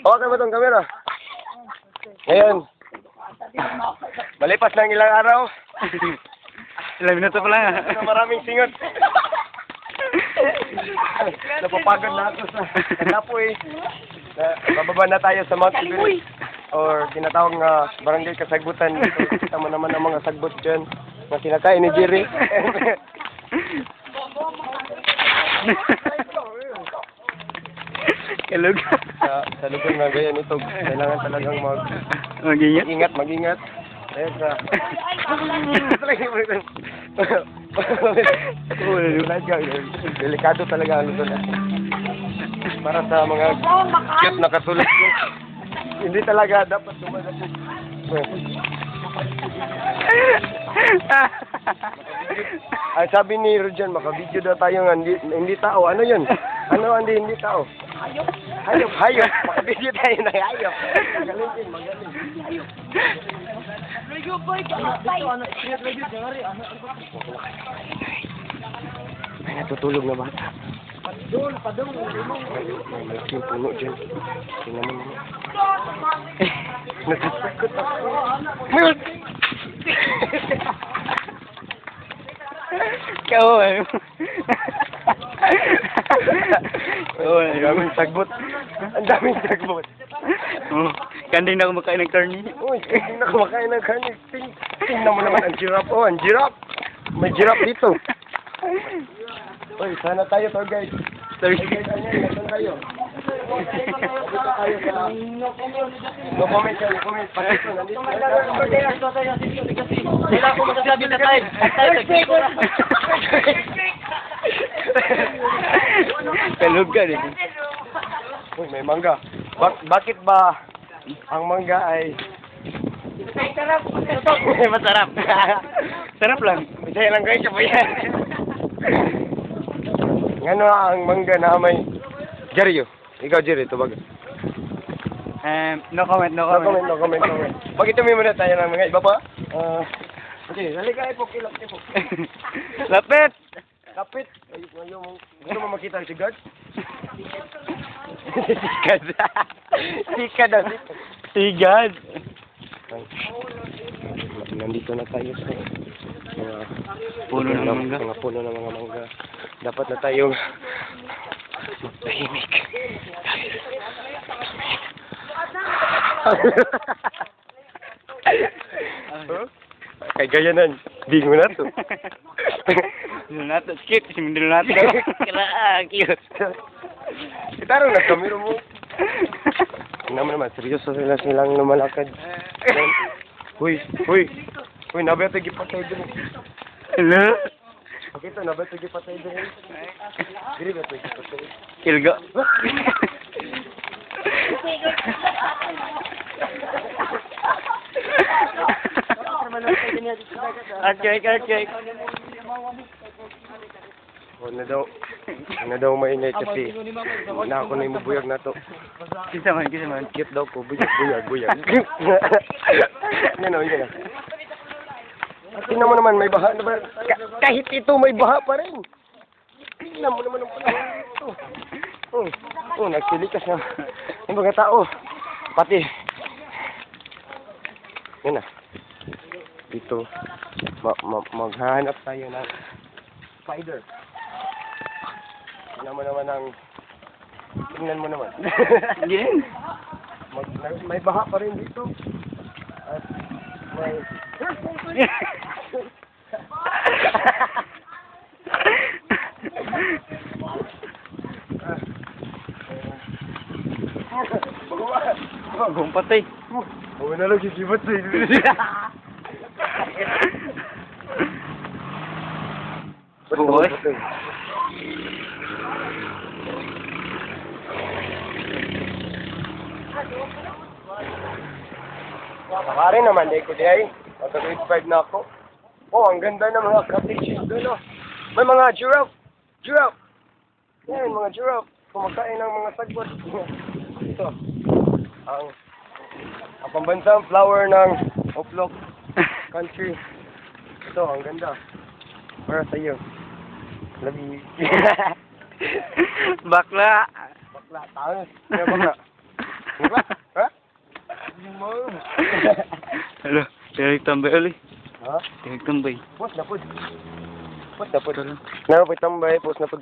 Hawakan mo itong camera. Ngayon, malipas ng ilang araw. Ilang minuto pa lang. Maraming singot. Napapagod na ako sa Kanapoy. Bababa na tayo sa Mount Everest. Or tinatawag nga barangay Kasagbutan. Kita mo naman ang mga sagbot dyan na kinakain ni Jerry. Kalug. Sa lugar na ganyan ito, kailangan talagang Mag-ingat. mag-ingat. Ayun sa... Delikado talaga ang lugar natin. Para sa mga cute na katulad ko. Hindi talaga dapat dumating. Ay, sabi ni Rojan, makabidyo daw tayo nga, hindi tao. Ano yun? Ano hindi tao? Hayop. Makabidyo tayo na hayop. Magaling din, magaling. Ay, natutulog na bata. Padong. Malaki yung puno dyan. Tingnan mo naman. Natatakot ako. Ikaw eh. Ang daming sagbot. Ang daming sagbot. Oh, kanding na kumakain ng karni. Uy, hindi na kumakain ng karne. Tingnan mo naman ang giraffe. Oh, ang giraffe. May giraffe dito. Uy, sana tayo to guys. Guys, nasaan tayo? Dito tayo sa... No comment yan, no comment. Pakito, nandito. Wala akong masasabi na time. Kalug ka din. Uy, may mangga. Bakit ba ang mangga ay... Masarap. Sarap lang. Bisaya lang guys, siya yan. Ngano ang mangga na may... Jerry, ikaw Jerry, ito baga. No comment. No comment. Bakit tumim muna tayo ng mga iba pa? Okay, halika ipok. Lapit! Kapit. Ay, gusto mo makita si God? Sikad. Sigad. Nandito na tayo sa mga Puno ng mangga. Mga puno ng mga mangga. Dapat na tayong magtahimik. Kay gayanan, bingo na to. Dilo nato, skip. Dilo nato. Kala, cute. Itarong na kamero mo. Tingnan mo naman, seryoso silang lumalakad. Uy, nabeto gipatay din. Hello? Pakita, nabeto gipatay din. Dili ba ito gipatay? Kilgo. Arcade. Ano daw maingay kasi na ako na imubuyag na to. Kisa man. Cute daw ko, buyag. Yan o. Tingnan mo naman, may baha na ba? Kahit ito, may baha pa rin. Tingnan mo naman ang panahon dito. Nagsilikas na yung mga tao. Pati. Yan na. Dito, maghahanap tayo ng spider. Tingnan mo naman. Yan. May baha pa rin dito. At may... Gumpatay. Huwag na lang sisibat sa'yo. Buhay. Pare naman, ko di ay. Mag-grade 5 na ako. Oh, ang ganda ng mga cottages doon, oh. May mga giraffe. Yan, mga giraffe. Kumakain ng mga sagbot. Ito. Ang pambansang flower ng Oplok country. Ito, ang ganda. Para sa iyo. Love you. Bakla. Bakla, tayo. Bakla. Bakla. Hello, tinig tambay ulit. Ha? Tinig tambay. Pos na po. Pos na po. Napapit tambay, pos na po.